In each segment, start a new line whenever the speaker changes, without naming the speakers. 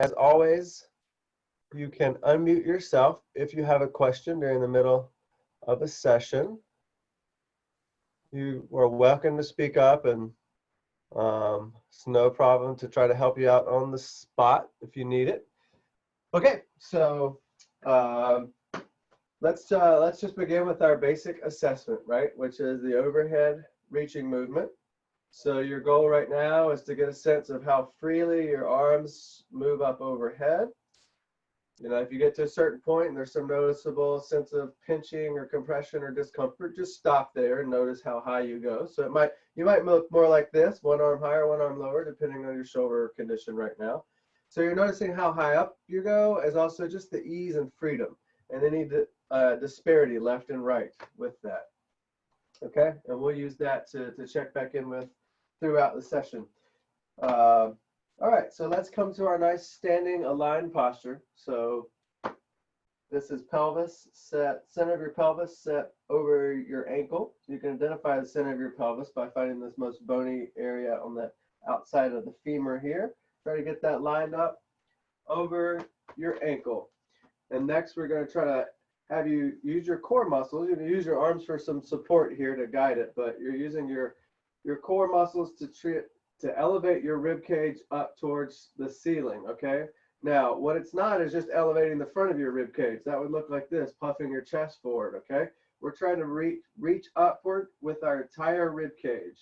As always, you can unmute yourself if you have a question during the middle of a session. You are welcome to speak up, and it's no problem to try to help you out on the spot if you need it. Okay, so let's just begin with our basic assessment, right? Which is the overhead reaching movement. So your goal right now is to get a sense of how freely your arms move up overhead. You know, if you get to a certain point and there's some noticeable sense of pinching or compression or discomfort, just stop there and notice how high you go. So you might look more like this, one arm higher, one arm lower, depending on your shoulder condition right now. So you're noticing how high up you go, as also just the ease and freedom, and any disparity left and right with that. Okay, and we'll use that to check back in with throughout the session. All right, so let's come to our nice standing aligned posture. So this is pelvis set, center of your pelvis set over your ankle. So you can identify the center of your pelvis by finding this most bony area on the outside of the femur here. Try to get that lined up over your ankle. And next we're going to try to have you use your core muscles. You can use your arms for some support here to guide it, but you're using your core muscles to elevate your rib cage up towards the ceiling, okay? Now, what it's not is just elevating the front of your rib cage. That would look like this, puffing your chest forward, okay? We're trying to reach upward with our entire rib cage.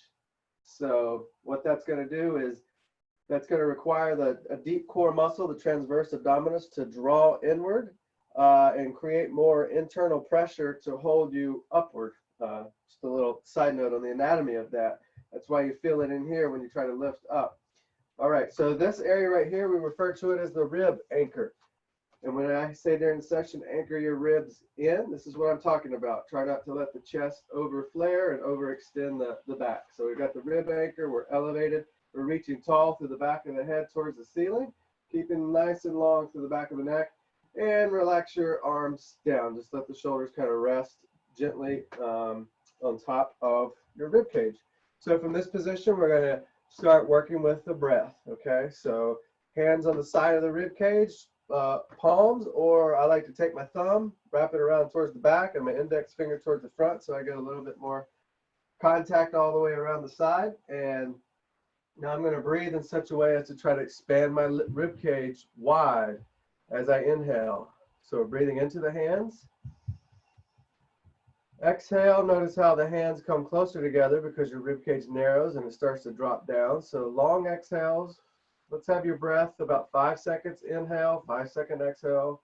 So what that's going to do is that's going to require a deep core muscle, the transverse abdominis, to draw inward and create more internal pressure to hold you upward. Just a little side note on the anatomy of that. That's why you feel it in here when you try to lift up. All right, so this area right here, we refer to it as the rib anchor. And when I say during the session, anchor your ribs in, this is what I'm talking about. Try not to let the chest overflare and overextend the back. So we've got the rib anchor, we're elevated, we're reaching tall through the back of the head towards the ceiling, keeping nice and long through the back of the neck, and relax your arms down. Just let the shoulders kind of rest gently on top of your rib cage. So from this position, we're going to start working with the breath, okay? So hands on the side of the rib cage, palms, or I like to take my thumb, wrap it around towards the back, and my index finger towards the front, so I get a little bit more contact all the way around the side. And now I'm going to breathe in such a way as to try to expand my rib cage wide as I inhale. So breathing into the hands. Exhale, notice how the hands come closer together because your rib cage narrows and it starts to drop down. So long exhales. Let's have your breath about 5 seconds inhale, 5-second exhale.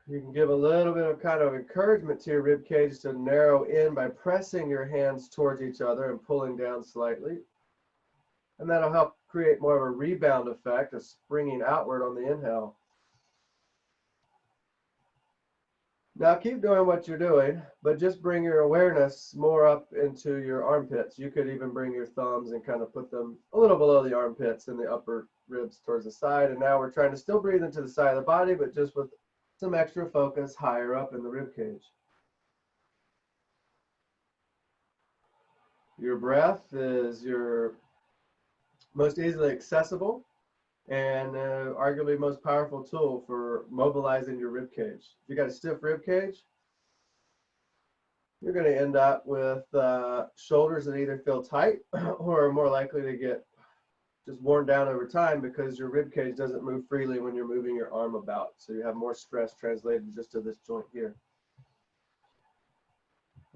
You can give a little bit of kind of encouragement to your rib cage to narrow in by pressing your hands towards each other and pulling down slightly. And that'll help create more of a rebound effect, a springing outward on the inhale. Now keep doing what you're doing, but just bring your awareness more up into your armpits. You could even bring your thumbs and kind of put them a little below the armpits and the upper ribs towards the side. And now we're trying to still breathe into the side of the body, but just with some extra focus higher up in the rib cage. Your breath is your most easily accessible and arguably most powerful tool for mobilizing your rib cage. If you got a stiff rib cage, you're going to end up with shoulders that either feel tight or are more likely to get just worn down over time because your rib cage doesn't move freely when you're moving your arm about. So you have more stress translated just to this joint here.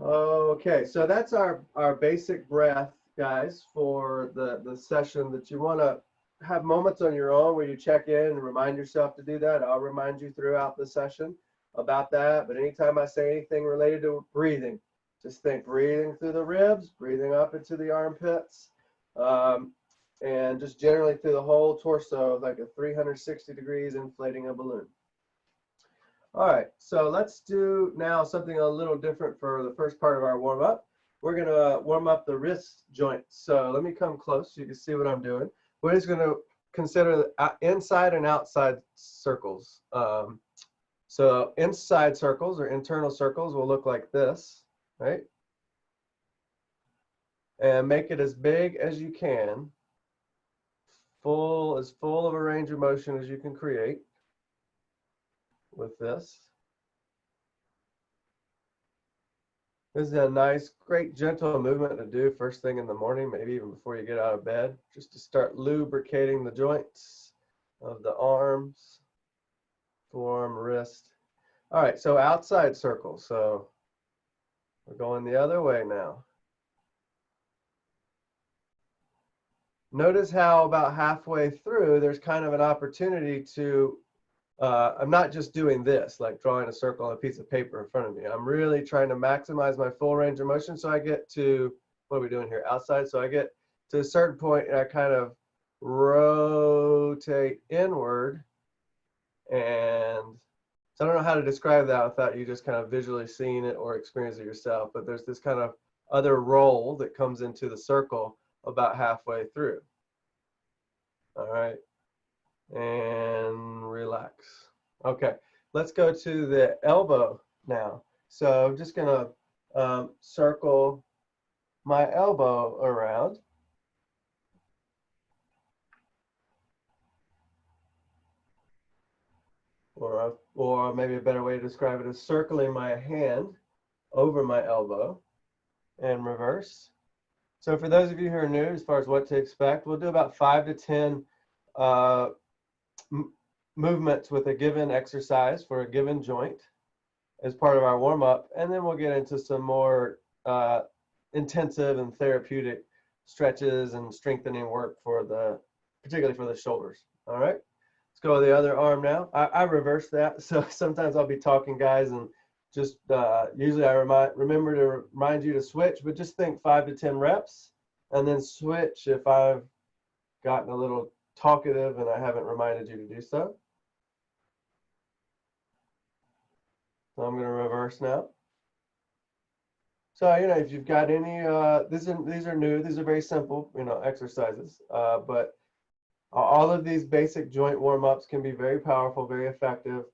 Okay, so that's our basic breath, guys, for the session that you want to have moments on your own where you check in and remind yourself to do that. I'll remind you throughout the session about that. But anytime I say anything related to breathing, just think breathing through the ribs, breathing up into the armpits, and just generally through the whole torso, like a 360 degrees inflating a balloon. All right, so let's do now something a little different for the first part of our warm-up. We're going to warm up the wrist joints. So let me come close so you can see what I'm doing. We're just going to consider the inside and outside circles. So inside circles or internal circles will look like this, right? And make it as big as you can. as full of a range of motion as you can create with this. This is a nice, great, gentle movement to do first thing in the morning, maybe even before you get out of bed, just to start lubricating the joints of the arms, forearm, wrist. All right, so outside circle. So we're going the other way now. Notice how about halfway through, there's kind of an opportunity to, I'm not just doing this, like drawing a circle on a piece of paper in front of me. I'm really trying to maximize my full range of motion. So I get to, what are we doing here? Outside. So I get to a certain point and I kind of rotate inward. And so I don't know how to describe that without you just kind of visually seeing it or experiencing it yourself. But there's this kind of other roll that comes into the circle about halfway through. All right, and relax. Okay, let's go to the elbow now. So I'm just gonna circle my elbow around. Or maybe a better way to describe it is circling my hand over my elbow and reverse. So for those of you who are new, as far as what to expect, we'll do about 5 to 10 movements with a given exercise for a given joint as part of our warm-up, and then we'll get into some more intensive and therapeutic stretches and strengthening work for particularly for the shoulders. All right, let's go with the other arm now. I reverse that, so sometimes I'll be talking, guys, and just usually I remember to remind you to switch, but just think 5 to 10 reps and then switch if I've gotten a little talkative and I haven't reminded you to do so. So I'm going to reverse now. So, if you've got any, these are new, these are very simple, exercises, but all of these basic joint warm-ups can be very powerful, very effective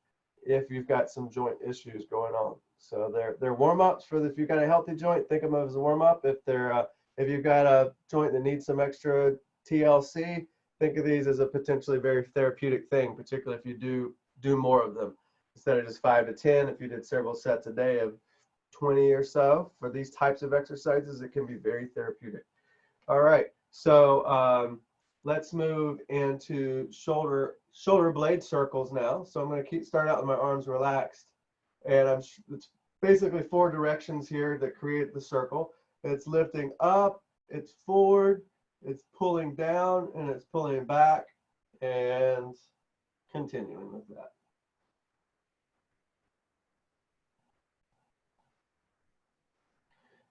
if you've got some joint issues going on. So they're warm-ups for if you've got a healthy joint, think of them as a warm-up. If you've got a joint that needs some extra TLC, think of these as a potentially very therapeutic thing, particularly if you do more of them. Instead of just 5 to 10, if you did several sets a day of 20 or so, for these types of exercises, it can be very therapeutic. All right, so let's move into shoulder blade circles now. So I'm going to start out with my arms relaxed, and it's basically 4 directions here that create the circle. It's lifting up, it's forward, it's pulling down, and it's pulling back, and continuing with that.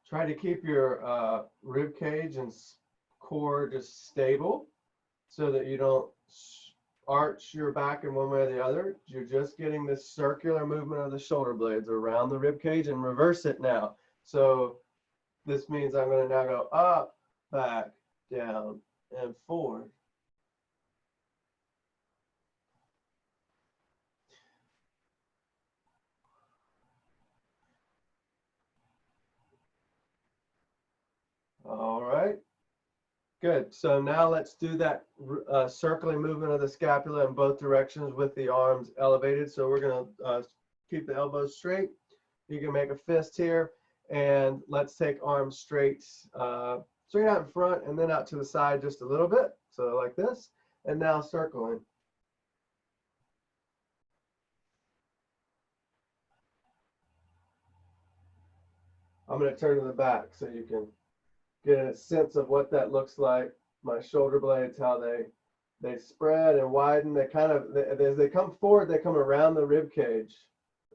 Try to keep your rib cage and core just stable so that you don't arch your back in one way or the other. You're just getting this circular movement of the shoulder blades around the rib cage, and reverse it now. So this means I'm going to now go up, back, down, and forward. All right. Good. So now let's do that circling movement of the scapula in both directions with the arms elevated. So we're going to keep the elbows straight. You can make a fist here, and let's take arms straight out in front and then out to the side just a little bit. So like this, and now circling. I'm going to turn to the back so you can get a sense of what that looks like. My shoulder blades, how they spread and widen. They kind of, as they come forward, they come around the rib cage,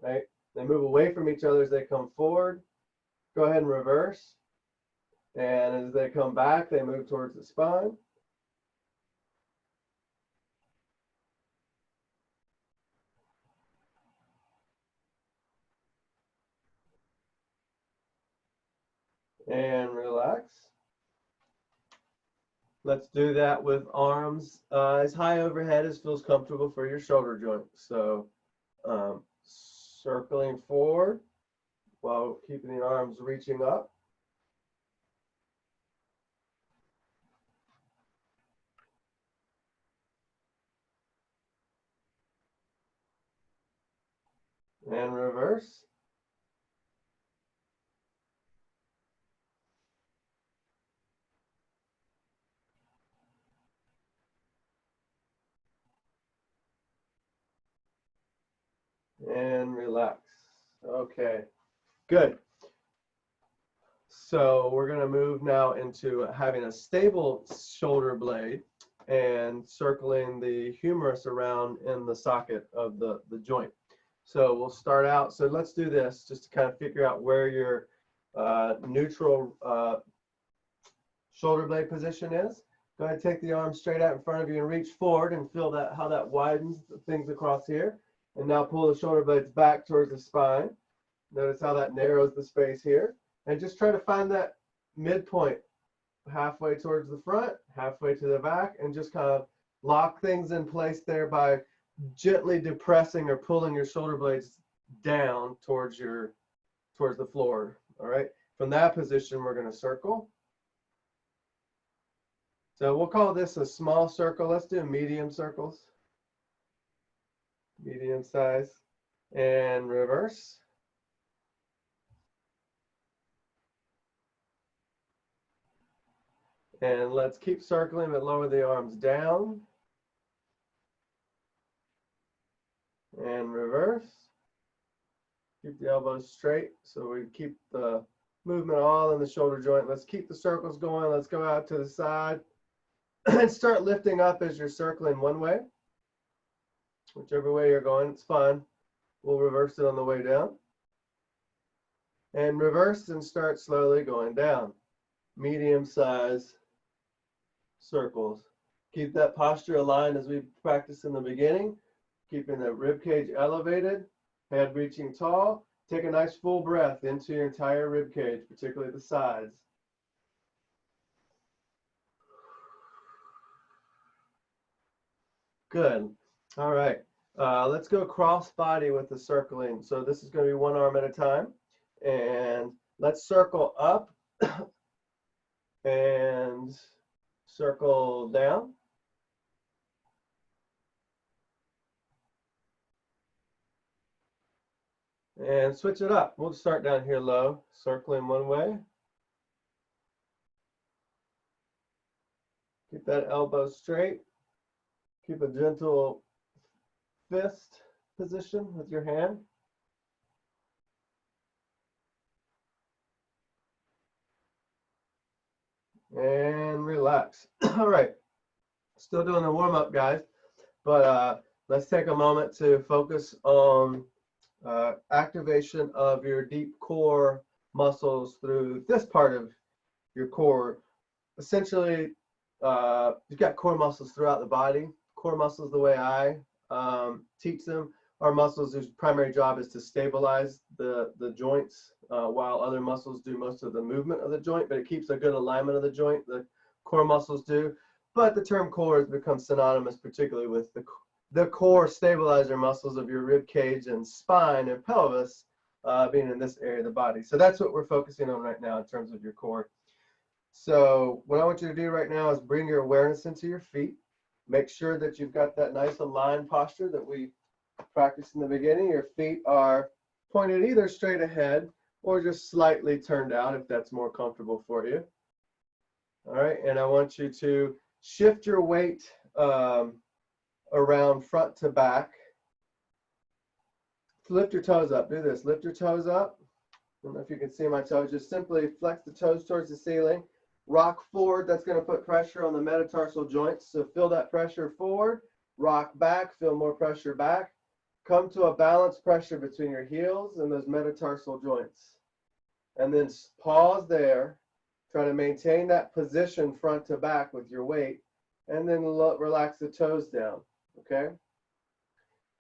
right? They move away from each other as they come forward. Go ahead and reverse. And as they come back, they move towards the spine. And relax. Let's do that with arms as high overhead as feels comfortable for your shoulder joint. So circling forward while keeping the arms reaching up. and reverse. And relax. Okay, good. So we're going to move now into having a stable shoulder blade and circling the humerus around in the socket of the joint. So we'll start out. So let's do this just to kind of figure out where your neutral shoulder blade position is. Go ahead and take the arm straight out in front of you and reach forward and feel that how that widens the things across here. And now pull the shoulder blades back towards the spine. Notice how that narrows the space here. And just try to find that midpoint, halfway towards the front, halfway to the back, and just kind of lock things in place there by gently depressing or pulling your shoulder blades down towards the floor. All right. From that position, we're going to circle. So we'll call this a small circle. Let's do medium circles. Medium size. And reverse. And let's keep circling, but lower the arms down. And reverse. Keep the elbows straight so we keep the movement all in the shoulder joint. Let's keep the circles going. Let's go out to the side and start lifting up as you're circling one way. Whichever way you're going, it's fine. We'll reverse it on the way down. And reverse and start slowly going down. Medium size circles. Keep that posture aligned as we practiced in the beginning. Keeping the rib cage elevated, head reaching tall. Take a nice full breath into your entire rib cage, particularly the sides. Good. All right. Let's go cross body with the circling. So this is going to be one arm at a time. And let's circle up and circle down. And switch it up. We'll start down here low, circling one way. Keep that elbow straight. Keep a gentle fist position with your hand. And relax. All right. Still doing the warm-up, guys. But let's take a moment to focus on activation of your deep core muscles through this part of your core. Essentially, you've got core muscles throughout the body. Core muscles, the way I teach them, are muscles whose primary job is to stabilize the joints, while other muscles do most of the movement of the joint, but it keeps a good alignment of the joint. The core muscles do. But the term core has become synonymous, particularly with the core stabilizer muscles of your rib cage and spine and pelvis being in this area of the body. So that's what we're focusing on right now in terms of your core. So what I want you to do right now is bring your awareness into your feet. Make sure that you've got that nice aligned posture that we practiced in the beginning. Your feet are pointed either straight ahead or just slightly turned out if that's more comfortable for you. All right, and I want you to shift your weight around front to back. Lift your toes up. Do this. Lift your toes up. I don't know if you can see my toes. Just simply flex the toes towards the ceiling. Rock forward. That's going to put pressure on the metatarsal joints. So feel that pressure forward. Rock back. Feel more pressure back. Come to a balanced pressure between your heels and those metatarsal joints. And then pause there. Try to maintain that position front to back with your weight. And then relax the toes down. Okay?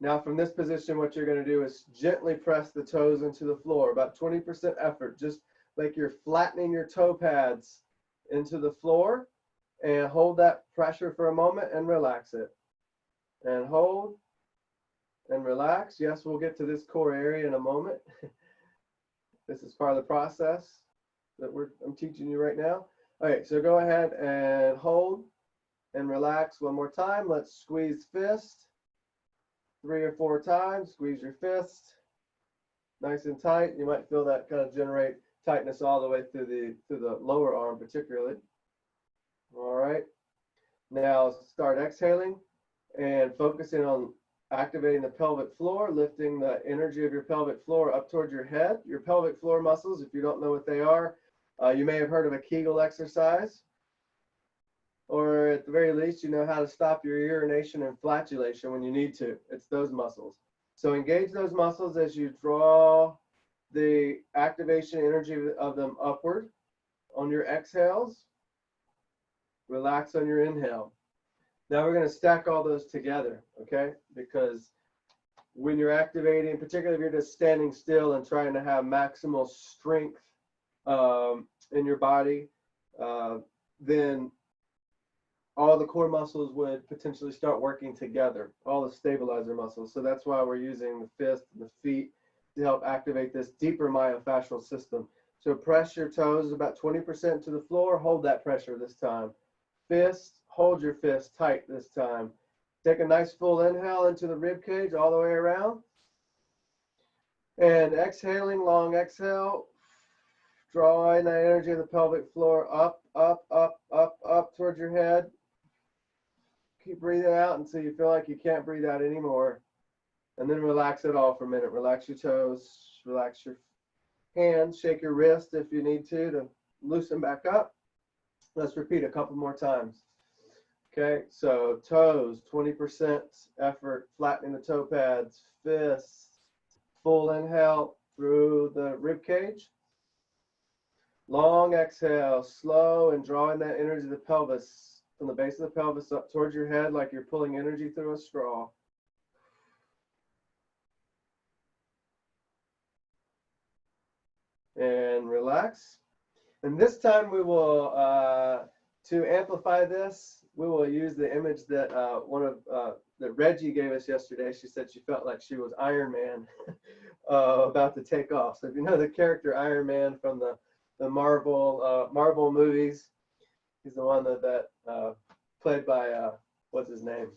Now from this position, what you're going to do is gently press the toes into the floor, about 20% effort, just like you're flattening your toe pads into the floor, and hold that pressure for a moment and relax it. And hold and relax. Yes, we'll get to this core area in a moment. This is part of the process that I'm teaching you right now. All right, so go ahead and hold and relax one more time. Let's squeeze fist. 3 or 4 times, squeeze your fist. nice and tight. You might feel that kind of generate tightness all the way through the lower arm particularly. All right. Now start exhaling and focusing on activating the pelvic floor, lifting the energy of your pelvic floor up towards your head. Your pelvic floor muscles, if you don't know what they are, you may have heard of a Kegel exercise, or at the very least, you know how to stop your urination and flatulation when you need to. It's those muscles. So engage those muscles as you draw the activation energy of them upward on your exhales. Relax on your inhale. Now we're going to stack all those together, okay? Because when you're activating, particularly if you're just standing still and trying to have maximal strength in your body, then all the core muscles would potentially start working together, all the stabilizer muscles. So that's why we're using the fist and the feet to help activate this deeper myofascial system. So press your toes about 20% to the floor. Hold that pressure this time. Fist, hold your fist tight this time. Take a nice full inhale into the rib cage all the way around. And exhaling, long exhale. Drawing that energy of the pelvic floor up, up, up, up, up towards your head. Keep breathing out until you feel like you can't breathe out anymore. And then relax it all for a minute. Relax your toes, relax your hands, shake your wrist if you need to loosen back up. Let's repeat a couple more times. Okay, so toes, 20% effort, flattening the toe pads, fists, full inhale through the rib cage. Long exhale, slow and drawing that energy of the pelvis from the base of the pelvis up towards your head like you're pulling energy through a straw. And relax. And this time we will, to amplify this, we will use the image that that Reggie gave us yesterday. She said she felt like she was Iron Man about to take off. So if you know the character Iron Man from the Marvel movies, he's the one that played by what's his name?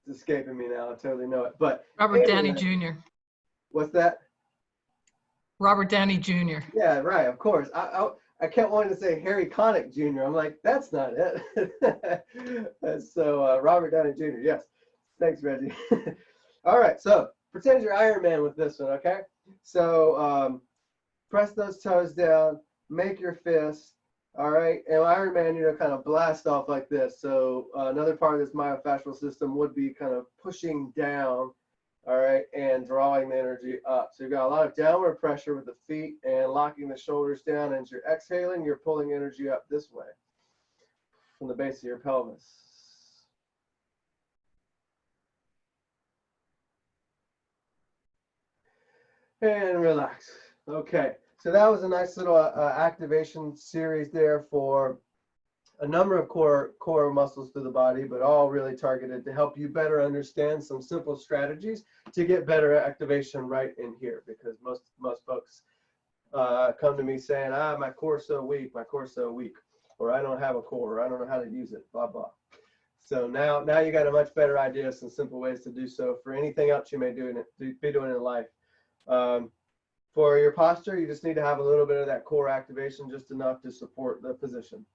It's escaping me now. I totally know it. But
Robert Downey Jr.
What's that?
Robert Downey Jr.
Yeah, right. Of course. I kept wanting to say Harry Connick Jr. I'm like, that's not it. So Robert Downey Jr. Yes. Thanks, Reggie. All right. So pretend you're Iron Man with this one, okay? So press those toes down, make your fist. All right. And Iron Man, kind of blast off like this. So another part of this myofascial system would be kind of pushing down. All right, and drawing the energy up. So you've got a lot of downward pressure with the feet and locking the shoulders down. And as you're exhaling, you're pulling energy up this way from the base of your pelvis. And relax. Okay, so that was a nice little activation series there for a number of core muscles through the body, but all really targeted to help you better understand some simple strategies to get better activation right in here, because most folks come to me saying, my core's so weak, or I don't have a core, or I don't know how to use it, blah, blah. So now you got a much better idea of some simple ways to do so for anything else you may be doing in life. For your posture, you just need to have a little bit of that core activation, just enough to support the position.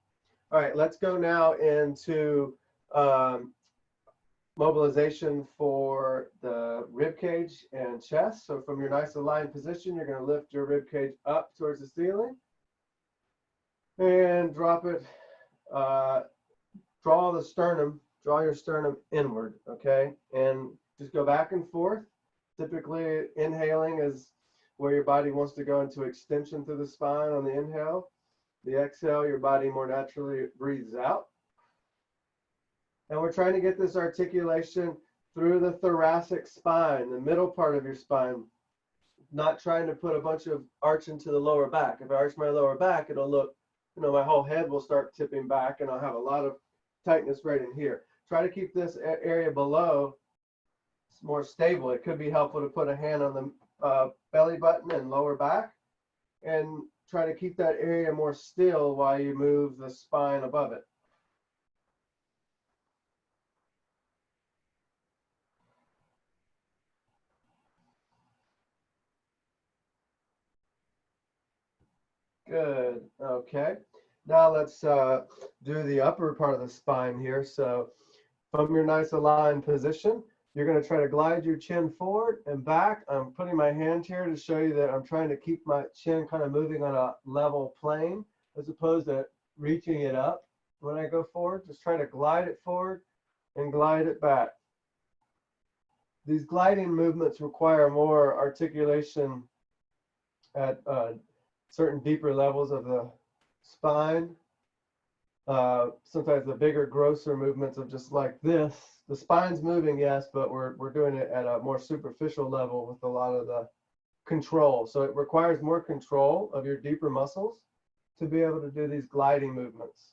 All right, let's go now into mobilization for the rib cage and chest. So from your nice aligned position, you're going to lift your rib cage up towards the ceiling and drop it. Draw your sternum inward, okay? And just go back and forth. Typically, inhaling is where your body wants to go into extension through the spine on the inhale. The exhale, your body more naturally breathes out. And we're trying to get this articulation through the thoracic spine, the middle part of your spine, not trying to put a bunch of arch into the lower back. If I arch my lower back, it'll look, my whole head will start tipping back and I'll have a lot of tightness right in here. Try to keep this area below more stable. It could be helpful to put a hand on the belly button and lower back and try to keep that area more still while you move the spine above it. Good. Okay. Now let's do the upper part of the spine here. So from your nice aligned position, you're going to try to glide your chin forward and back. I'm putting my hand here to show you that I'm trying to keep my chin kind of moving on a level plane as opposed to reaching it up when I go forward. Just try to glide it forward and glide it back. These gliding movements require more articulation at certain deeper levels of the spine. Sometimes the bigger, grosser movements of just like this. The spine's moving, yes, but we're doing it at a more superficial level with a lot of the control. So it requires more control of your deeper muscles to be able to do these gliding movements.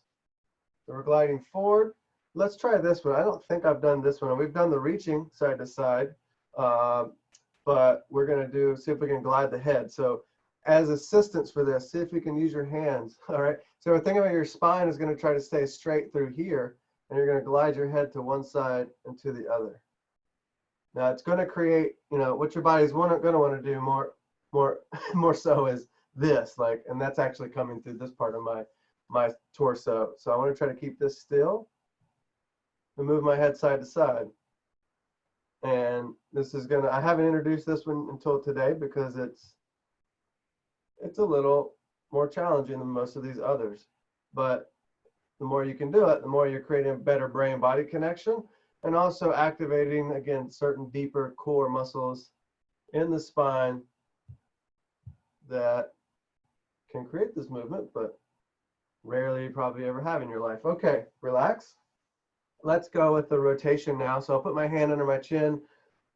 So we're gliding forward. Let's try this one. I don't think I've done this one. We've done the reaching side to side, but we're going to see if we can glide the head. So as assistance for this, see if you can use your hands. All right. So think about your spine is going to try to stay straight through here, and you're going to glide your head to one side and to the other. Now it's going to create, what your body's going to want to do more so is this, and that's actually coming through this part of my torso. So I want to try to keep this still and move my head side to side. And this is I haven't introduced this one until today because it's a little more challenging than most of these others. But the more you can do it, the more you're creating a better brain-body connection and also activating, again, certain deeper core muscles in the spine that can create this movement, but rarely you probably ever have in your life. Okay, relax. Let's go with the rotation now. So I'll put my hand under my chin,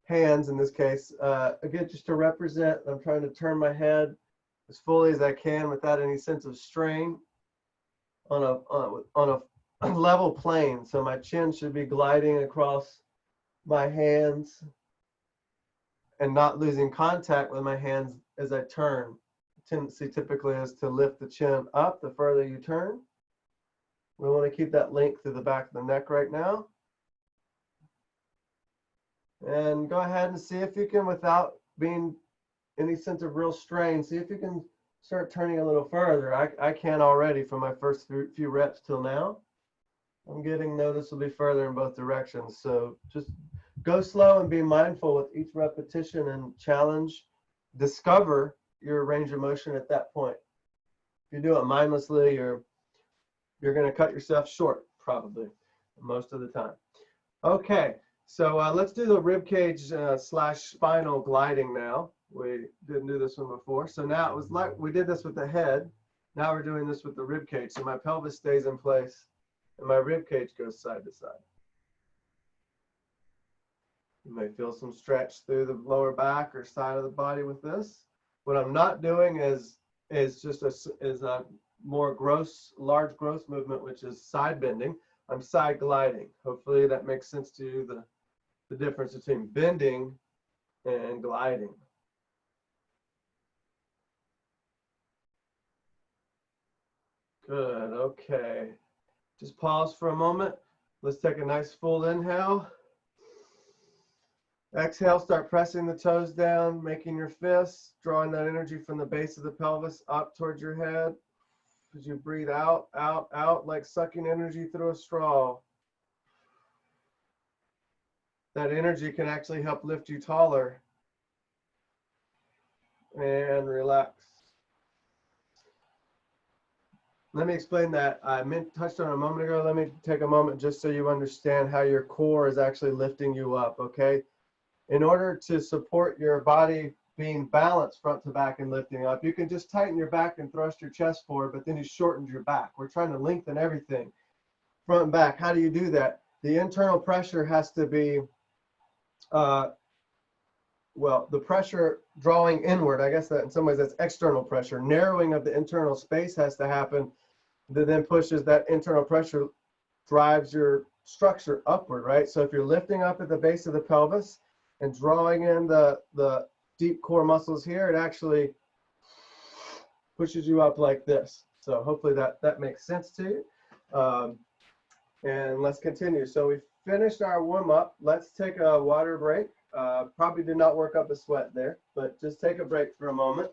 hands in this case. Again, just to represent, I'm trying to turn my head as fully as I can without any sense of strain on a level plane. So my chin should be gliding across my hands and not losing contact with my hands as I turn. The tendency typically is to lift the chin up the further you turn. We want to keep that length through the back of the neck right now. And go ahead and see if you can, without being any sense of real strain, see if you can start turning a little further. I can already from my first few reps till now. I'm getting noticeably further in both directions. So just go slow and be mindful with each repetition and challenge. Discover your range of motion at that point. If you do it mindlessly, you're going to cut yourself short, probably, most of the time. Okay, so let's do the rib cage slash spinal gliding now. We didn't do this one before. So now it was like we did this with the head. Now we're doing this with the rib cage. So my pelvis stays in place and my rib cage goes side to side. You may feel some stretch through the lower back or side of the body with this. What I'm not doing is just a more large gross movement, which is side bending. I'm side gliding. Hopefully that makes sense to you, the difference between bending and gliding. Good, okay. Just pause for a moment. Let's take a nice full inhale. Exhale, start pressing the toes down, making your fists, drawing that energy from the base of the pelvis up towards your head. As you breathe out, out, out, like sucking energy through a straw. That energy can actually help lift you taller. And relax. Let me explain that. I touched on it a moment ago. Let me take a moment just so you understand how your core is actually lifting you up, okay? In order to support your body being balanced front to back and lifting up, you can just tighten your back and thrust your chest forward, but then you shortened your back. We're trying to lengthen everything, front and back. How do you do that? The internal pressure has to be, the pressure drawing inward, I guess that in some ways that's external pressure. Narrowing of the internal space has to happen that then pushes that internal pressure, drives your structure upward, right? So if you're lifting up at the base of the pelvis and drawing in the deep core muscles here, it actually pushes you up like this. So hopefully that makes sense to you. And let's continue. So we finished our warm up. Let's take a water break. Probably did not work up a sweat there, but just take a break for a moment.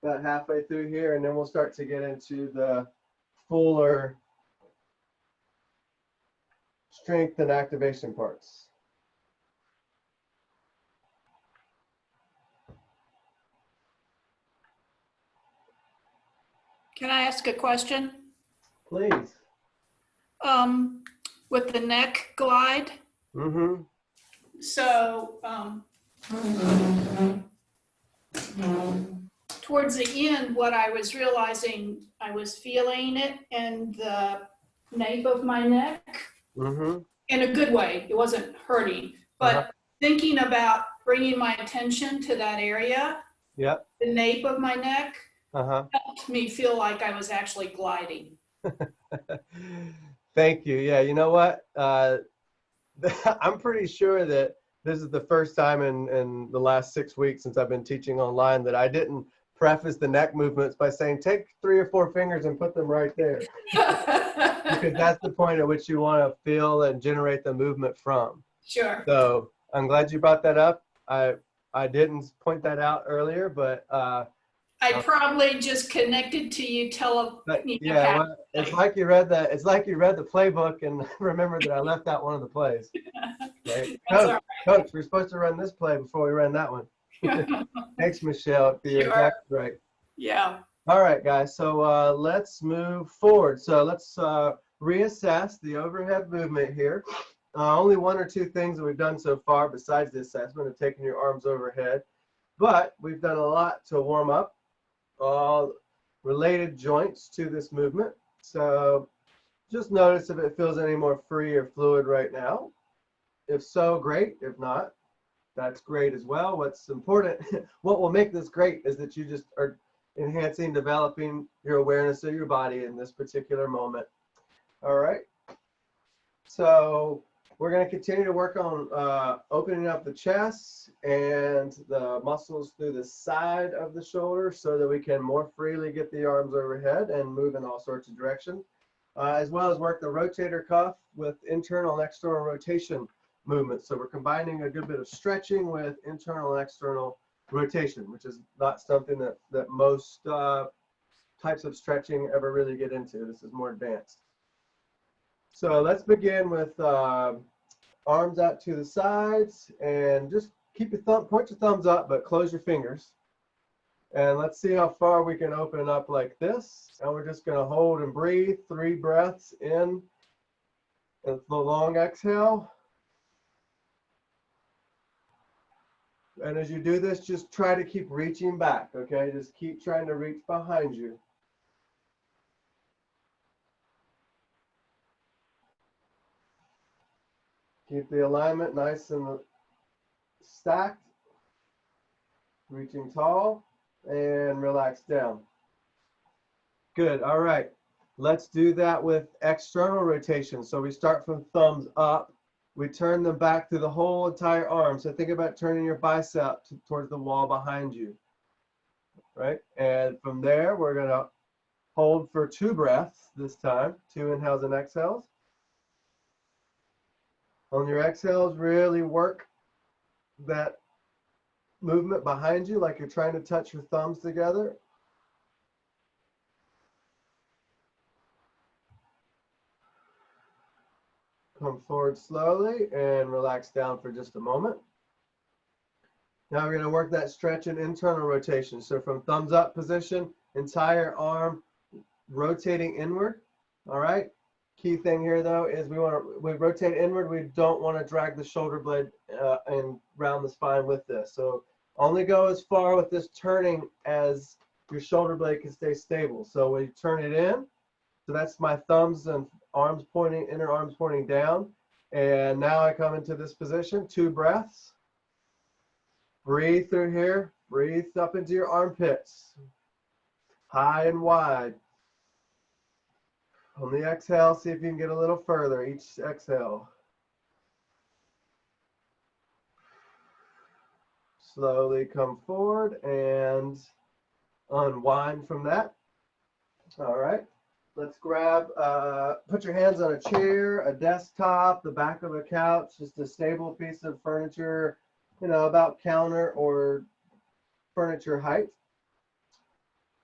about halfway through here, and then we'll start to get into the fuller strength and activation parts.
Can I ask a question?
Please.
With the neck glide,
Mm-hmm.
so towards the end, what I was realizing, I was feeling it in the nape of my neck
Mm-hmm.
in a good way. It wasn't hurting, but thinking about bringing my attention to that area,
Yep.
the nape of my neck,
Uh-huh.
helped me feel like I was actually gliding.
Thank you. Yeah, you know what? I'm pretty sure that this is the first time in the last 6 weeks since I've been teaching online that I didn't preface the neck movements by saying, take 3 or 4 fingers and put them right there. Because that's the point at which you want to feel and generate the movement from.
Sure.
So I'm glad you brought that up. I didn't point that out earlier, but
I probably just connected to you
yeah, well, it's like you read the playbook and remembered that I left out one of the plays. Right? Coach, we're supposed to run this play before we ran that one. Thanks, Michelle, for your
Sure.
right.
Yeah.
All right, guys. So let's move forward. So let's reassess the overhead movement here. Only 1 or 2 things that we've done so far besides the assessment of taking your arms overhead, but we've done a lot to warm up all related joints to this movement. So just notice if it feels any more free or fluid right now. If so, great. If not, that's great as well. What's important, what will make this great is that you just are enhancing, developing your awareness of your body in this particular moment. All right. So we're going to continue to work on opening up the chest and the muscles through the side of the shoulder so that we can more freely get the arms overhead and move in all sorts of directions, as well as work the rotator cuff with internal and external rotation movements. So we're combining a good bit of stretching with internal and external rotation, which is not something that most types of stretching ever really get into. This is more advanced. So let's begin with arms out to the sides, and just keep your point your thumbs up, but close your fingers. And let's see how far we can open up like this. And we're just going to hold and breathe 3 breaths in and the long exhale. And as you do this, just try to keep reaching back, okay? Just keep trying to reach behind you. Keep the alignment nice and stacked, reaching tall, and relax down. Good, all right. Let's do that with external rotation. So we start from thumbs up. We turn them back through the whole entire arm. So think about turning your bicep towards the wall behind you, right? And from there, we're gonna hold for 2 breaths this time, 2 inhales and exhales. On your exhales, really work that movement behind you like you're trying to touch your thumbs together. Come forward slowly and relax down for just a moment. Now we're going to work that stretch and internal rotation. So from thumbs up position, entire arm rotating inward. All right. Key thing here though is we rotate inward. We don't want to drag the shoulder blade and round the spine with this. So only go as far with this turning as your shoulder blade can stay stable. So we turn it in. So that's my thumbs and arms pointing, inner arms pointing down. And now I come into this position, 2 breaths. Breathe through here. Breathe up into your armpits. High and wide. On the exhale, see if you can get a little further each exhale. Slowly come forward and unwind from that. All right. Let's grab, put your hands on a chair, a desktop, the back of a couch, just a stable piece of furniture, you know, about counter or furniture height.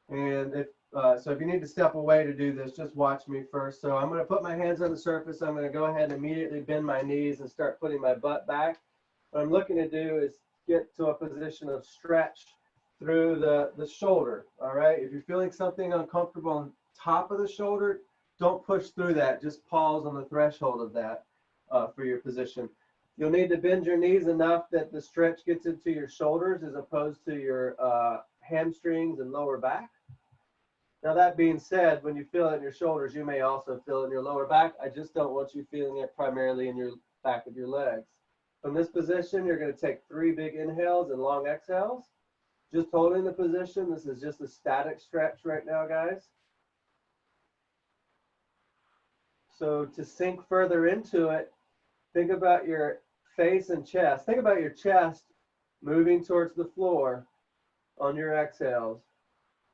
And so if you need to step away to do this, just watch me first. So I'm going to put my hands on the surface. I'm going to go ahead and immediately bend my knees and start putting my butt back. What I'm looking to do is get to a position of stretch through the shoulder. All right. If you're feeling something uncomfortable on top of the shoulder, don't push through that. Just pause on the threshold of that for your position. You'll need to bend your knees enough that the stretch gets into your shoulders as opposed to your hamstrings and lower back. Now, that being said, when you feel it in your shoulders, you may also feel it in your lower back. I just don't want you feeling it primarily in your back of your legs. From this position, you're going to take 3 big inhales and long exhales. Just holding the position. This is just a static stretch right now, guys. So to sink further into it, think about your face and chest. Think about your chest moving towards the floor on your exhales.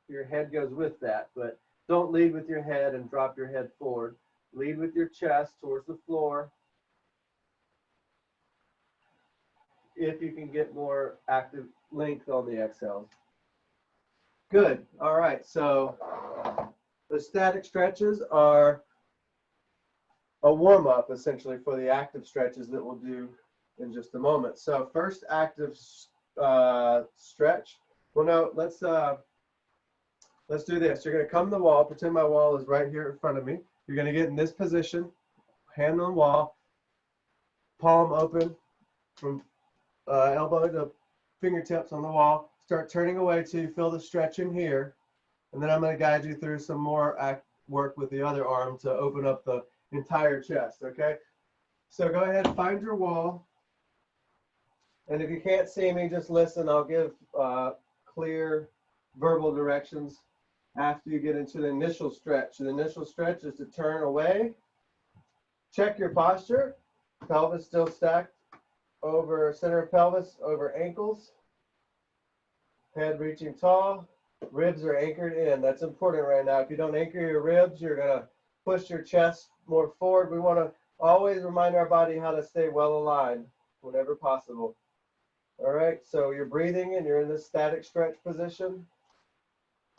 Your head goes with that, but don't lead with your head and drop your head forward. Lead with your chest towards the floor. If you can get more active length on the exhales. Good. All right. So the static stretches are a warm-up essentially for the active stretches that we'll do in just a moment. So first active stretch. Well, no, let's do this. You're going to come to the wall. Pretend my wall is right here in front of me. You're going to get in this position, hand on the wall, palm open from elbow to fingertips on the wall. Start turning away till you feel the stretch in here. And then I'm going to guide you through some more work with the other arm to open up the entire chest, okay? So go ahead and find your wall. And if you can't see me, just listen. I'll give clear verbal directions after you get into the initial stretch. The initial stretch is to turn away. Check your posture. Pelvis still stacked over center of pelvis, over ankles. Head reaching tall. Ribs are anchored in. That's important right now. If you don't anchor your ribs, you're going to push your chest more forward. We want to always remind our body how to stay well aligned whenever possible. All right, so you're breathing and you're in this static stretch position.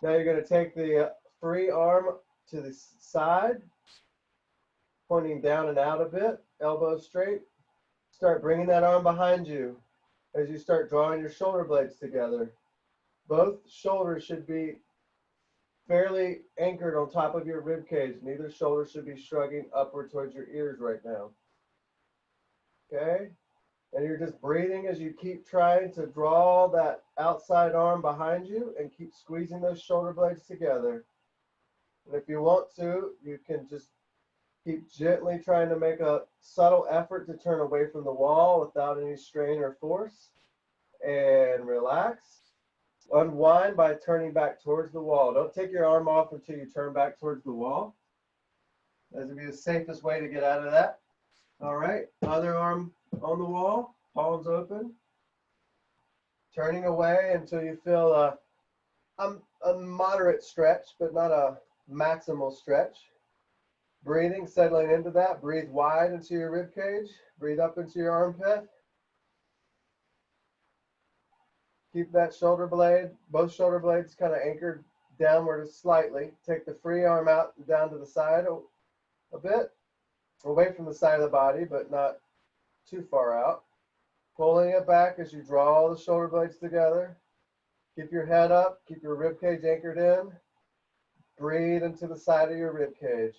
Now you're going to take the free arm to the side, pointing down and out a bit, elbows straight. Start bringing that arm behind you as you start drawing your shoulder blades together. Both shoulders should be fairly anchored on top of your rib cage. Neither shoulder should be shrugging upward towards your ears right now. Okay? And you're just breathing as you keep trying to draw that outside arm behind you and keep squeezing those shoulder blades together. And if you want to, you can just keep gently trying to make a subtle effort to turn away from the wall without any strain or force. And relax. Unwind by turning back towards the wall. Don't take your arm off until you turn back towards the wall. That would be the safest way to get out of that. All right, other arm on the wall, palms open. Turning away until you feel a moderate stretch, but not a maximal stretch. Breathing, settling into that. Breathe wide into your rib cage. Breathe up into your armpit. Keep that shoulder blade, both shoulder blades kind of anchored downward slightly. Take the free arm out and down to the side a bit, away from the side of the body, but not too far out. Pulling it back as you draw the shoulder blades together. Keep your head up, keep your rib cage anchored in. Breathe into the side of your rib cage.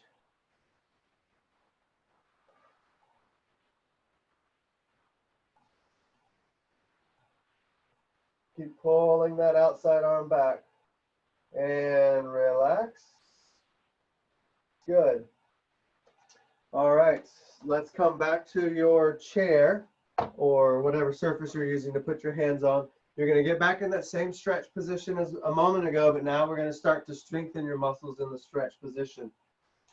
Keep pulling that outside arm back. And relax. Good. All right, let's come back to your chair or whatever surface you're using to put your hands on. You're going to get back in that same stretch position as a moment ago, but now we're going to start to strengthen your muscles in the stretch position.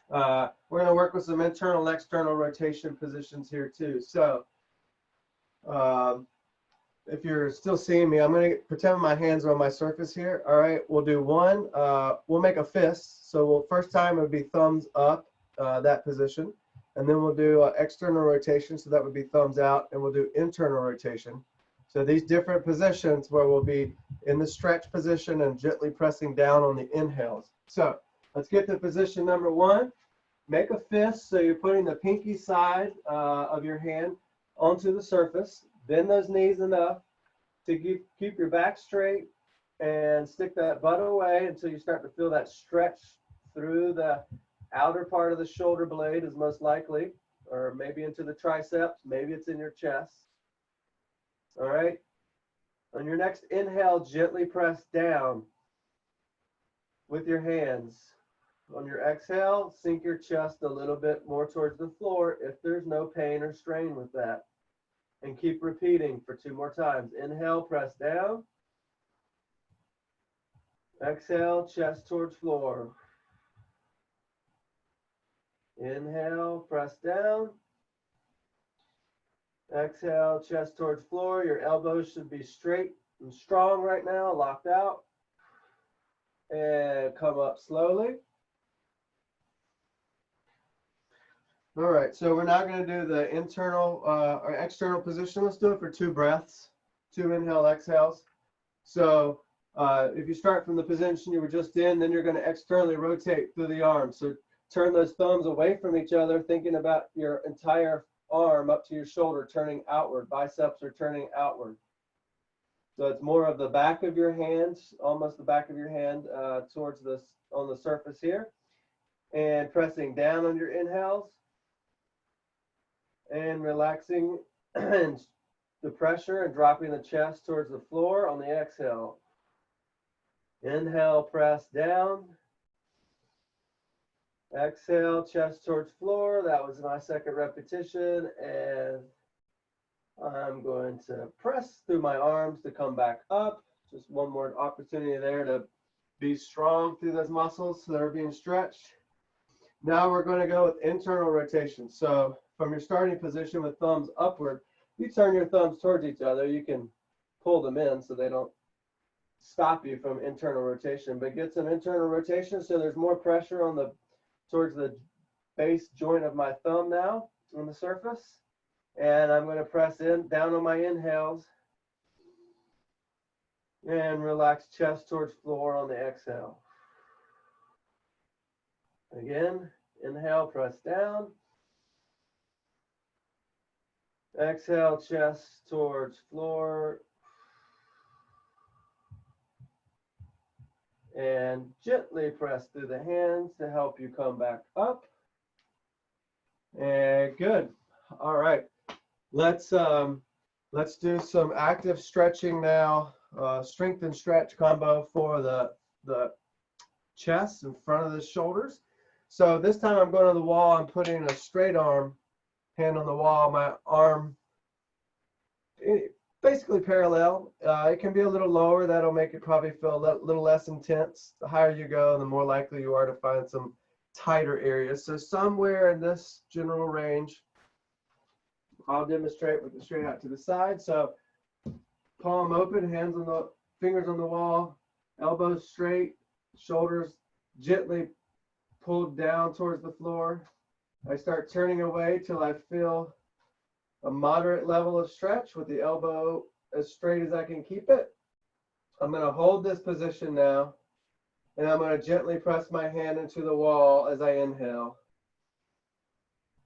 We're going to work with some internal and external rotation positions here too. So if you're still seeing me, I'm going to pretend my hands are on my surface here. All right, we'll do one. We'll make a fist. So first time it would be thumbs up, that position. And then we'll do external rotation. So that would be thumbs out. And we'll do internal rotation. So these different positions where we'll be in the stretch position and gently pressing down on the inhales. So let's get to position number 1. Make a fist, so you're putting the pinky side of your hand onto the surface. Bend those knees enough to keep your back straight and stick that butt away until you start to feel that stretch through the outer part of the shoulder blade is most likely, or maybe into the triceps, maybe it's in your chest. All right. On your next inhale, gently press down with your hands. On your exhale, sink your chest a little bit more towards the floor if there's no pain or strain with that. And keep repeating for 2 more times. Inhale, press down. Exhale, chest towards floor. Inhale, press down. Exhale, chest towards floor. Your elbows should be straight and strong right now, locked out. And come up slowly. All right, so we're now going to do the internal or external position. Let's do it for 2 breaths, 2 inhale, exhales. So if you start from the position you were just in, then you're going to externally rotate through the arms. So turn those thumbs away from each other, thinking about your entire arm up to your shoulder, turning outward. Biceps are turning outward. So it's more of the back of your hands, almost the back of your hand towards this on the surface here. And pressing down on your inhales. And relaxing the pressure and dropping the chest towards the floor on the exhale. Inhale, press down. Exhale, chest towards floor. That was my 2nd repetition. And I'm going to press through my arms to come back up. Just one more opportunity there to be strong through those muscles that are being stretched. Now we're going to go with internal rotation. So from your starting position with thumbs upward, you turn your thumbs towards each other. You can pull them in so they don't stop you from internal rotation, but get some internal rotation so there's more pressure on the towards the base joint of my thumb now on the surface. And I'm going to press in down on my inhales and relax chest towards floor on the exhale. Again, inhale, press down. Exhale, chest towards floor. And gently press through the hands to help you come back up. And good. All right. Let's do some active stretching now. Strength and stretch combo for the chest in front of the shoulders. So this time I'm going to the wall. I'm putting a straight arm, hand on the wall, my arm basically parallel. It can be a little lower. That'll make it probably feel a little less intense. The higher you go, the more likely you are to find some tighter areas. So somewhere in this general range, I'll demonstrate with the straight out to the side. So palm open, hands on the fingers on the wall, elbows straight, shoulders gently pulled down towards the floor. I start turning away till I feel a moderate level of stretch with the elbow as straight as I can keep it. I'm going to hold this position now, and I'm going to gently press my hand into the wall as I inhale.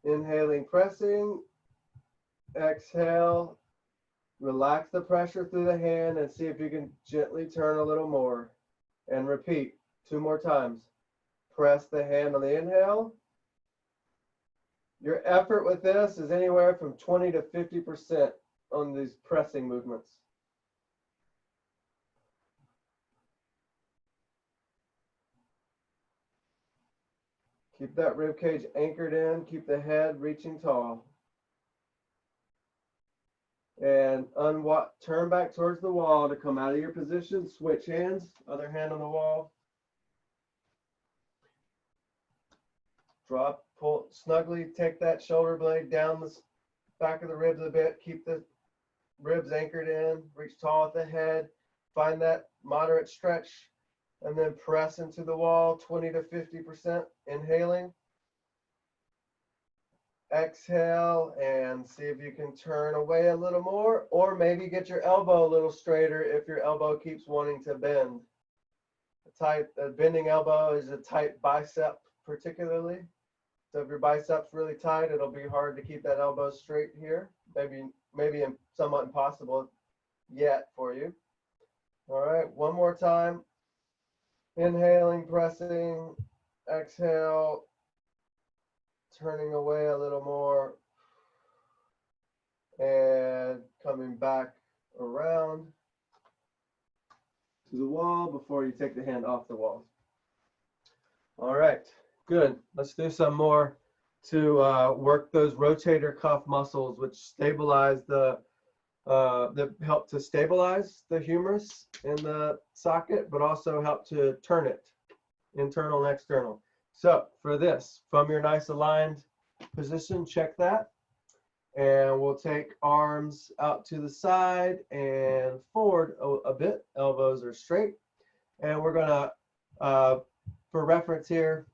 Inhaling, pressing. Exhale. Relax the pressure through the hand and see if you can gently turn a little more. And repeat 2 more times. Press the hand on the inhale. Your effort with this is anywhere from 20 to 50% on these pressing movements. Keep that rib cage anchored in. Keep the head reaching tall. And turn back towards the wall to come out of your position. Switch hands, other hand on the wall. Drop, pull, snugly take that shoulder blade down the back of the ribs a bit. Keep the ribs anchored in. Reach tall at the head. Find that moderate stretch. And then press into the wall 20 to 50%. Inhaling. exhale and see if you can turn away a little more, or maybe get your elbow a little straighter if your elbow keeps wanting to bend. A bending elbow is a tight bicep particularly. So if your bicep's really tight, it'll be hard to keep that elbow straight here. Maybe somewhat impossible yet for you. All right, one more time. Inhaling, pressing, exhale, turning away a little more, and coming back around to the wall before you take the hand off the wall. All right, good. Let's do some more to work those rotator cuff muscles, which stabilize that help to stabilize the humerus in the socket, but also help to turn it, internal and external. So for this, from your nice aligned position, check that. And we'll take arms out to the side and forward a bit. Elbows are straight. And we're gonna, for reference here,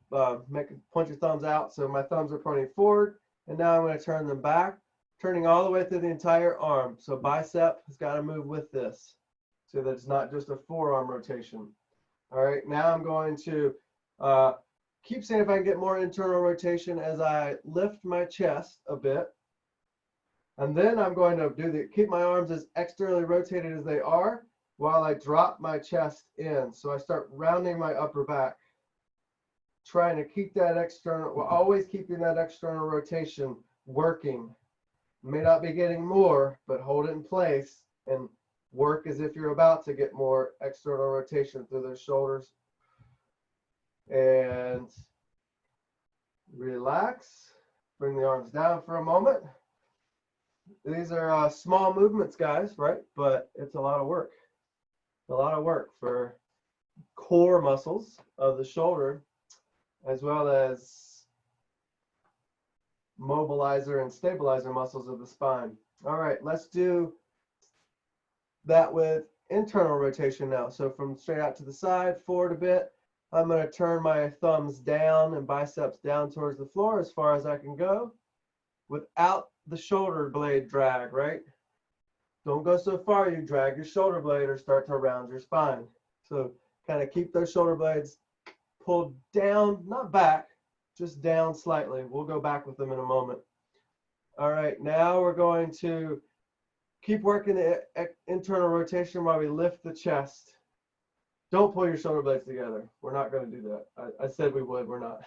point your thumbs out. So my thumbs are pointing forward. And now I'm gonna turn them back, turning all the way through the entire arm. So bicep has gotta move with this so that it's not just a forearm rotation. All right, now I'm going to keep seeing if I can get more internal rotation as I lift my chest a bit. And then I'm going to keep my arms as externally rotated as they are while I drop my chest in. So I start rounding my upper back, trying to keep that external, well, always keeping that external rotation working. May not be getting more, but hold it in place and work as if you're about to get more external rotation through those shoulders. And relax. Bring the arms down for a moment. These are small movements, guys, right? But it's a lot of work. A lot of work for core muscles of the shoulder, as well as mobilizer and stabilizer muscles of the spine. All right, let's do that with internal rotation now. So from straight out to the side, forward a bit. I'm going to turn my thumbs down and biceps down towards the floor as far as I can go without the shoulder blade drag, right? Don't go so far you drag your shoulder blade or start to round your spine. So kind of keep those shoulder blades pulled down, not back, just down slightly. We'll go back with them in a moment. All right, now we're going to keep working the internal rotation while we lift the chest. Don't pull your shoulder blades together. We're not going to do that. I said we would, we're not.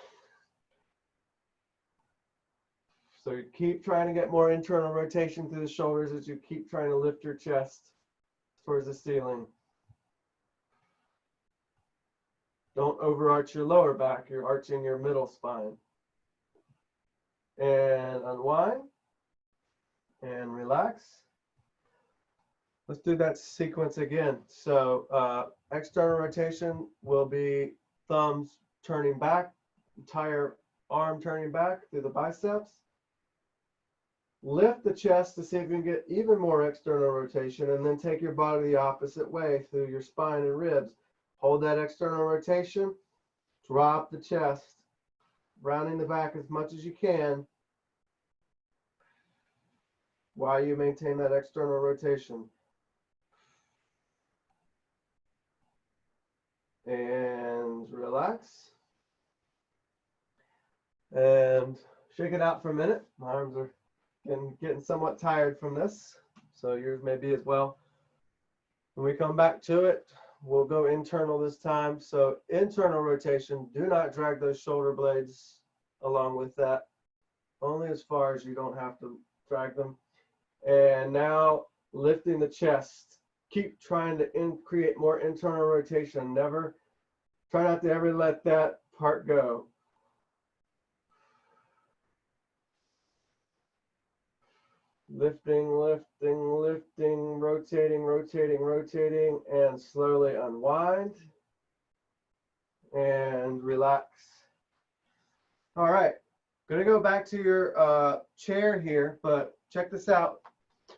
So you keep trying to get more internal rotation through the shoulders as you keep trying to lift your chest towards the ceiling. Don't overarch your lower back. You're arching your middle spine. And unwind and relax. Let's do that sequence again. So external rotation will be thumbs turning back, entire arm turning back through the biceps. Lift the chest to see if you can get even more external rotation, and then take your body the opposite way through your spine and ribs. Hold that external rotation, drop the chest, rounding the back as much as you can while you maintain that external rotation. And relax. And shake it out for a minute. My arms are getting somewhat tired from this, so yours may be as well. When we come back to it, we'll go internal this time. So internal rotation, do not drag those shoulder blades along with that, only as far as you don't have to drag them. And now lifting the chest. Keep trying to create more internal rotation. Try not to ever let that part go. Lifting, lifting, lifting, rotating, rotating, rotating, and slowly unwind and relax. All right, gonna go back to your chair here, but check this out.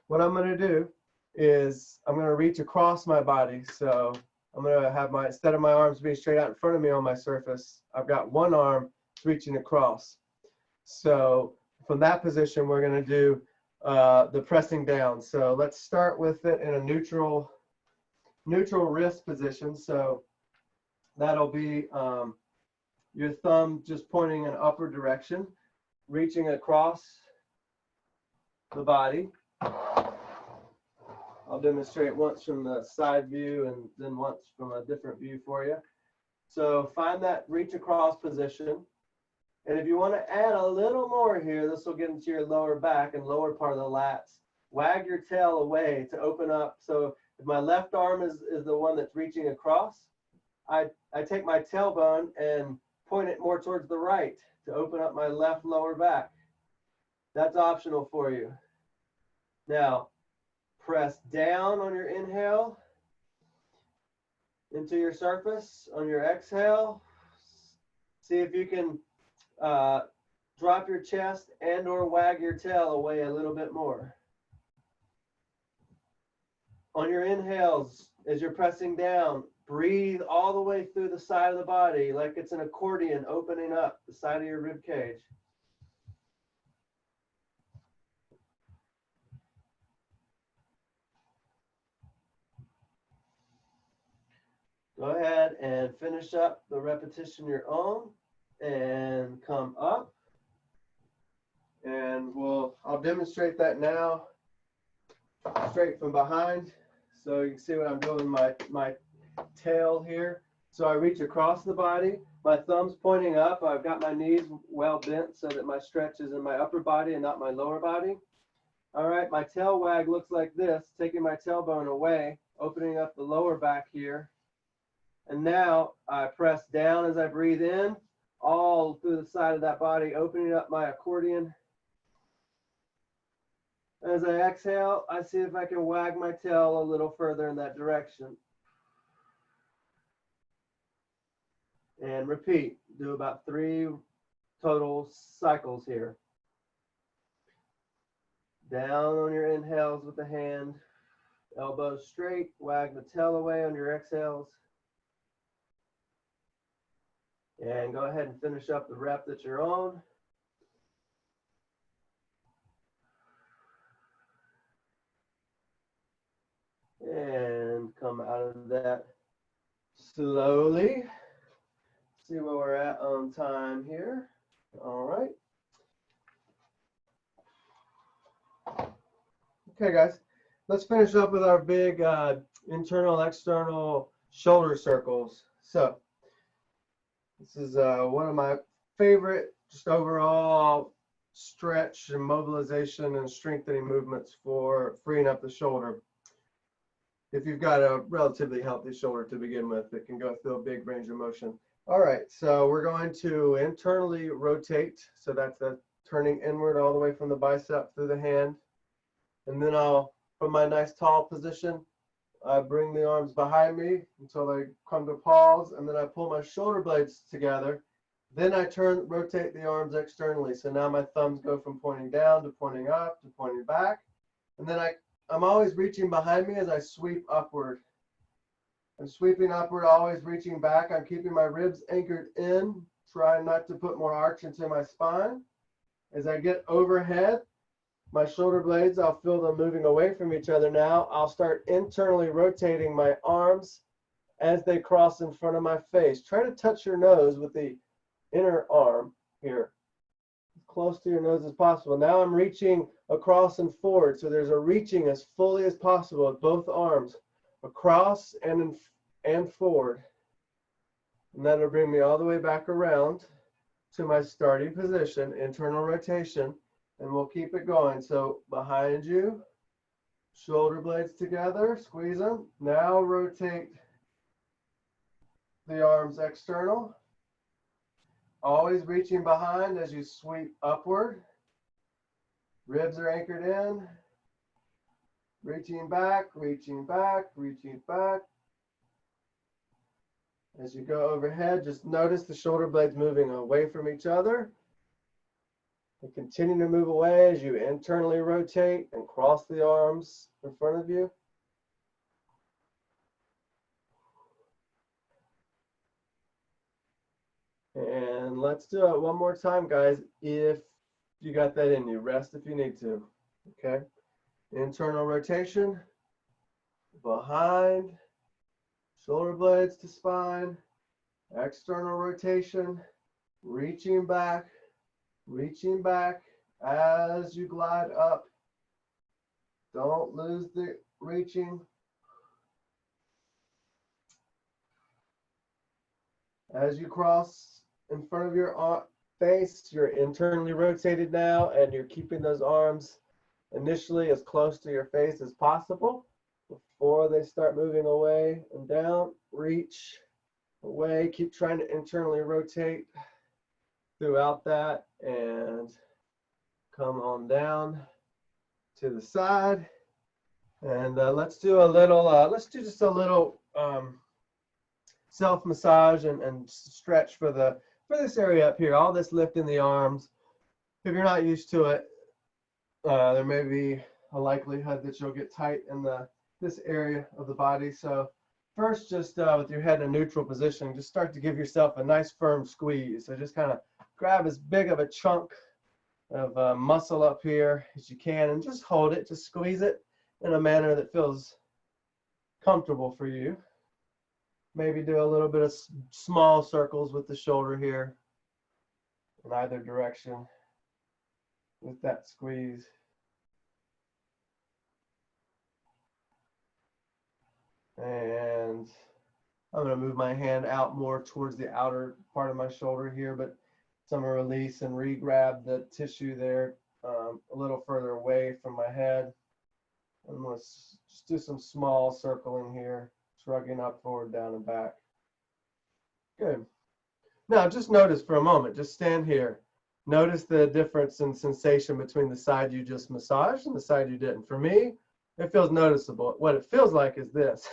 What I'm gonna do is I'm gonna reach across my body. So I'm gonna have instead of my arms being straight out in front of me on my surface, I've got one arm reaching across. So from that position, we're going to do the pressing down. So let's start with it in a neutral wrist position. So that'll be your thumb just pointing in upward direction, reaching across the body. I'll demonstrate once from the side view and then once from a different view for you. So find that reach across position. And if you want to add a little more here, this will get into your lower back and lower part of the lats. Wag your tail away to open up. So if my left arm is the one that's reaching across, I take my tailbone and point it more towards the right to open up my left lower back. That's optional for you. Now, press down on your inhale into your surface. On your exhale, see if you can drop your chest and or wag your tail away a little bit more. On your inhales, as you're pressing down, breathe all the way through the side of the body like it's an accordion opening up the side of your rib cage. Go ahead and finish up the repetition your own and come up. And I'll demonstrate that now straight from behind. So you can see what I'm doing with my tail here. So I reach across the body, my thumb's pointing up. I've got my knees well bent so that my stretch is in my upper body and not my lower body. All right, my tail wag looks like this, taking my tailbone away, opening up the lower back here. And now I press down as I breathe in, all through the side of that body, opening up my accordion. As I exhale, I see if I can wag my tail a little further in that direction. And repeat, do about 3 total cycles here. Down on your inhales with the hand, elbows straight, wag the tail away on your exhales. And go ahead and finish up the rep that you're on. And come out of that slowly. See where we're at on time here. All right. Okay, guys, let's finish up with our big internal, external shoulder circles. So this is one of my favorite, just overall stretch and mobilization and strengthening movements for freeing up the shoulder. If you've got a relatively healthy shoulder to begin with, it can go through a big range of motion. All right, so we're going to internally rotate. So that's the turning inward all the way from the bicep through the hand. And then from my nice tall position, I bring the arms behind me until they come to pause, and then I pull my shoulder blades together. Then I rotate the arms externally. So now my thumbs go from pointing down to pointing up to pointing back. And then I'm always reaching behind me as I sweep upward. I'm sweeping upward, always reaching back. I'm keeping my ribs anchored in, trying not to put more arch into my spine. As I get overhead, my shoulder blades, I'll feel them moving away from each other now. I'll start internally rotating my arms as they cross in front of my face. Try to touch your nose with the inner arm here, as close to your nose as possible. Now I'm reaching across and forward. So there's a reaching as fully as possible with both arms, across and forward. And that'll bring me all the way back around to my starting position, internal rotation. And we'll keep it going. So behind you, shoulder blades together, squeeze them. Now rotate the arms external. Always reaching behind as you sweep upward. Ribs are anchored in. Reaching back, reaching back, reaching back. As you go overhead, just notice the shoulder blades moving away from each other. And continue to move away as you internally rotate and cross the arms in front of you. And let's do it one more time, guys. If You got that in you. Rest if you need to. Okay. Internal rotation. Behind. Shoulder blades to spine. External rotation. Reaching back. Reaching back as you glide up. Don't lose the reaching. As you cross in front of your face, you're internally rotated now, and you're keeping those arms initially as close to your face as possible before they start moving away and down. Reach away, keep trying to internally rotate throughout that, and come on down to the side. And let's do just a little self massage and stretch for this area up here. All this lift in the arms. If you're not used to it, there may be a likelihood that you'll get tight in this area of the body. So first, just with your head in a neutral position, just start to give yourself a nice firm squeeze. So just kind of grab as big of a chunk of muscle up here as you can, and just hold it, just squeeze it in a manner that feels comfortable for you. Maybe do a little bit of small circles with the shoulder here in either direction with that squeeze. And I'm going to move my hand out more towards the outer part of my shoulder here, but so I'm going to release and re-grab the tissue there a little further away from my head. I'm going to just do some small circling here, shrugging up, forward, down, and back. Good. Now just notice for a moment, just stand here. Notice the difference in sensation between the side you just massaged and the side you didn't. For me, it feels noticeable. What it feels like is this.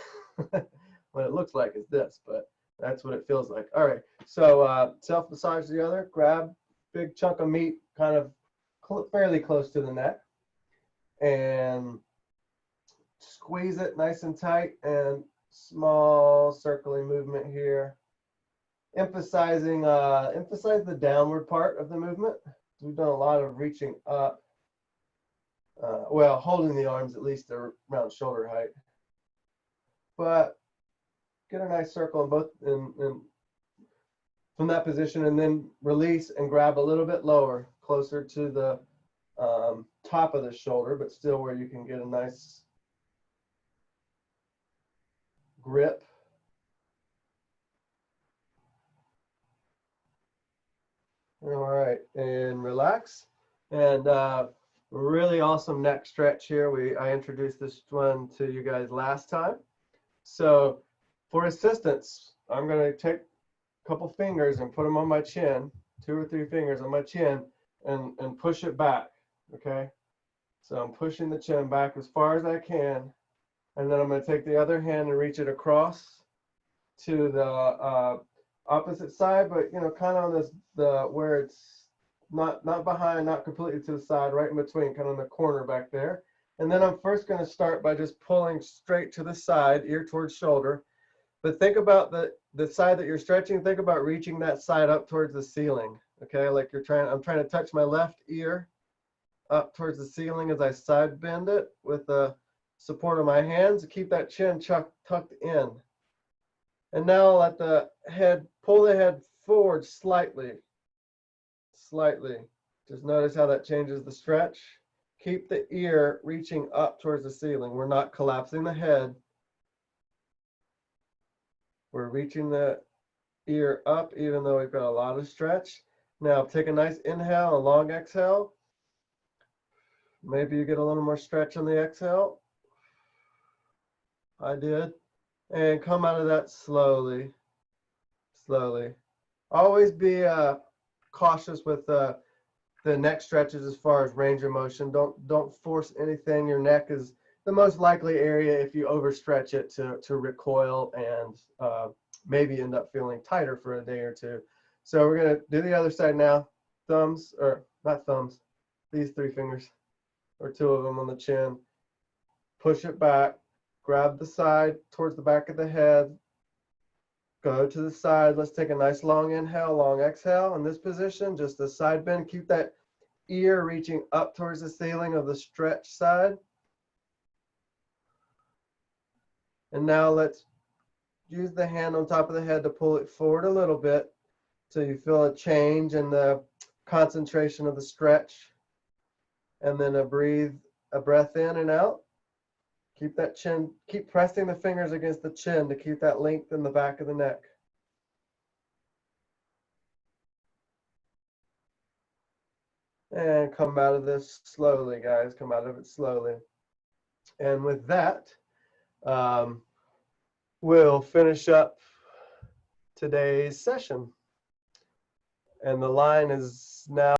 What it looks like is this, but that's what it feels like. All right, so self-massage the other. Grab big chunk of meat, kind of fairly close to the neck, and squeeze it nice and tight, and small circling movement here. Emphasize the downward part of the movement. We've done a lot of reaching up. Well, holding the arms at least around shoulder height. But get a nice circle in both from that position, and then release and grab a little bit lower, closer to the top of the shoulder, but still where you can get a nice grip. All right, and relax. And really awesome neck stretch here. I introduced this one to you guys last time. So for assistance, I'm going to take a couple fingers and put them on my chin, 2 or 3 fingers on my chin, and push it back, okay? So I'm pushing the chin back as far as I can, and then I'm going to take the other hand and reach it across to the opposite side, but kind of on where it's not behind, not completely to the side, right in between, kind of in the corner back there. And then I'm first going to start by just pulling straight to the side, ear towards shoulder. But think about the side that you're stretching. Think about reaching that side up towards the ceiling. Okay, like I'm trying to touch my left ear up towards the ceiling as I side bend it with the support of my hands. Keep that chin tucked in. And now let pull the head forward slightly. Slightly. Just notice how that changes the stretch. Keep the ear reaching up towards the ceiling. We're not collapsing the head. We're reaching the ear up even though we've got a lot of stretch. Now take a nice inhale, a long exhale. Maybe you get a little more stretch on the exhale. I did. And come out of that slowly, slowly. Always be cautious with the neck stretches as far as range of motion. Don't force anything. Your neck is the most likely area if you overstretch it to recoil and maybe end up feeling tighter for a day or two. So we're gonna do the other side now. Thumbs, or not thumbs, these 3 fingers, or 2 of them on the chin. Push it back, grab the side towards the back of the head. Go to the side. Let's take a nice long inhale, long exhale. In this position, just a side bend. Keep that ear reaching up towards the ceiling of the stretch side. And now let's use the hand on top of the head to pull it forward a little bit so you feel a change in the concentration of the stretch. And then a breath in and out. Keep that chin, keep pressing the fingers against the chin to keep that length in the back of the neck. And come out of this slowly, guys. Come out of it slowly. And with that, we'll finish up today's session. And the line is now